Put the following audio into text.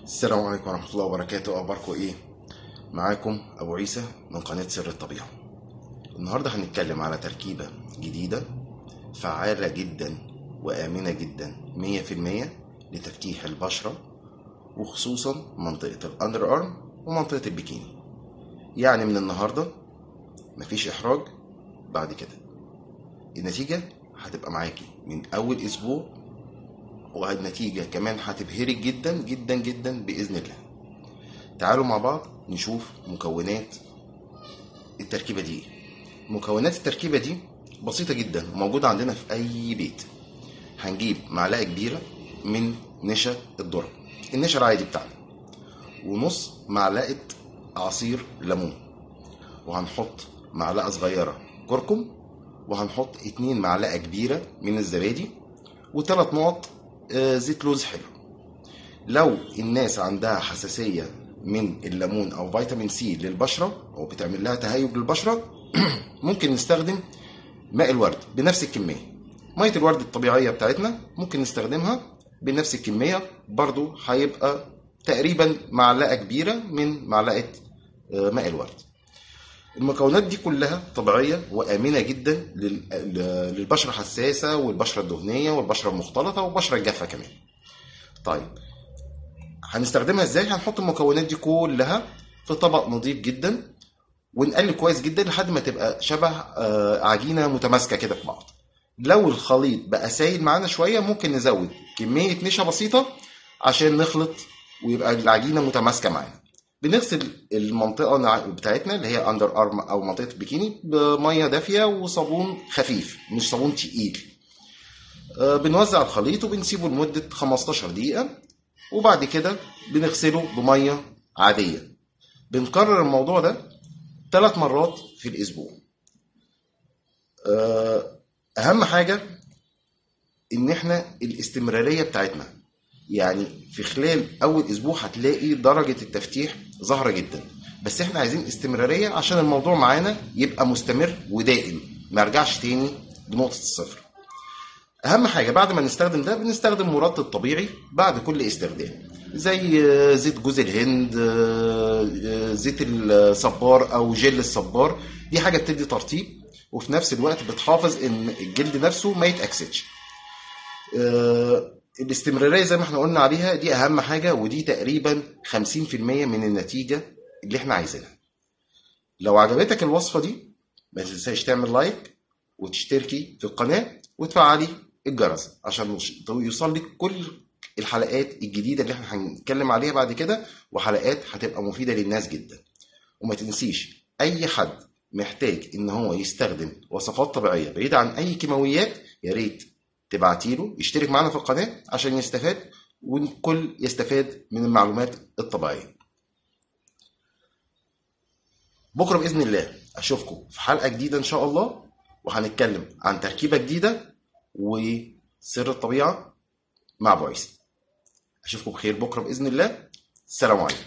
السلام عليكم ورحمة الله وبركاته. أخباركم إيه؟ معاكم أبو عيسى من قناة سر الطبيعة. النهاردة هنتكلم على تركيبة جديدة فعالة جدا وآمنة جدا 100% لتفتيح البشرة، وخصوصا منطقة الأندر أرم ومنطقة البيكيني. يعني من النهاردة مفيش إحراج بعد كده. النتيجة هتبقى معاكي من أول أسبوع، والنتيجة كمان هتبهرك جدا جدا جدا بإذن الله. تعالوا مع بعض نشوف مكونات التركيبة دي. مكونات التركيبة دي بسيطة جدا وموجودة عندنا في أي بيت. هنجيب معلقة كبيرة من نشا الذرة، النشا العادي بتاعنا، ونص معلقة عصير ليمون، وهنحط معلقة صغيرة كركم، وهنحط 2 معلقة كبيرة من الزبادي، و3 نقط زيت لوز حلو. لو الناس عندها حساسية من الليمون او فيتامين سي للبشرة او بتعمل لها تهيج للبشرة ممكن نستخدم ماء الورد بنفس الكمية. مية الورد الطبيعية بتاعتنا ممكن نستخدمها بنفس الكمية، برضو هيبقى تقريبا معلقة كبيرة من معلقة ماء الورد. المكونات دي كلها طبيعية وآمنة جدا للبشرة الحساسة والبشرة الدهنية والبشرة المختلطة والبشرة الجافة كمان. طيب هنستخدمها ازاي؟ هنحط المكونات دي كلها في طبق نظيف جدا ونقلب كويس جدا لحد ما تبقى شبه عجينة متماسكة كده في بعض. لو الخليط بقى سايل معانا شوية ممكن نزود كمية نشا بسيطة عشان نخلط ويبقى العجينة متماسكة معانا. بنغسل المنطقة بتاعتنا اللي هي اندر ارم او منطقة البيكيني بمية دافية وصابون خفيف مش صابون تقيل. بنوزع الخليط وبنسيبه لمدة 15 دقيقة، وبعد كده بنغسله بمية عادية. بنكرر الموضوع ده 3 مرات في الأسبوع. أهم حاجة إن إحنا الاستمرارية بتاعتنا، يعني في خلال أول أسبوع هتلاقي درجة التفتيح ظاهرة جدا، بس إحنا عايزين استمرارية عشان الموضوع معانا يبقى مستمر ودائم، ما يرجعش تاني لنقطة الصفر. اهم حاجه بعد ما نستخدم ده بنستخدم مرطب طبيعي بعد كل استخدام، زي زيت جوز الهند، زيت الصبار او جل الصبار. دي حاجه بتدي ترطيب وفي نفس الوقت بتحافظ ان الجلد نفسه ما يتاكسدش. الاستمراريه زي ما احنا قلنا عليها دي اهم حاجه، ودي تقريبا 50% من النتيجه اللي احنا عايزينها. لو عجبتك الوصفه دي ما تنساش تعمل لايك وتشتركي في القناه وتفعلي الجرس عشان يوصل لك كل الحلقات الجديدة اللي احنا هنتكلم عليها بعد كده، وحلقات هتبقى مفيدة للناس جدا. وما تنسيش اي حد محتاج ان هو يستخدم وصفات طبيعية بعيدة عن اي كيماويات يا ريت تبعتيله يشترك معنا في القناة عشان يستفاد والكل يستفاد من المعلومات الطبيعية. بكرة بإذن الله اشوفكم في حلقة جديدة ان شاء الله، وهنتكلم عن تركيبة جديدة وسر الطبيعة مع أبو عيسى. أشوفكم بخير بكرة بإذن الله. السلام عليكم.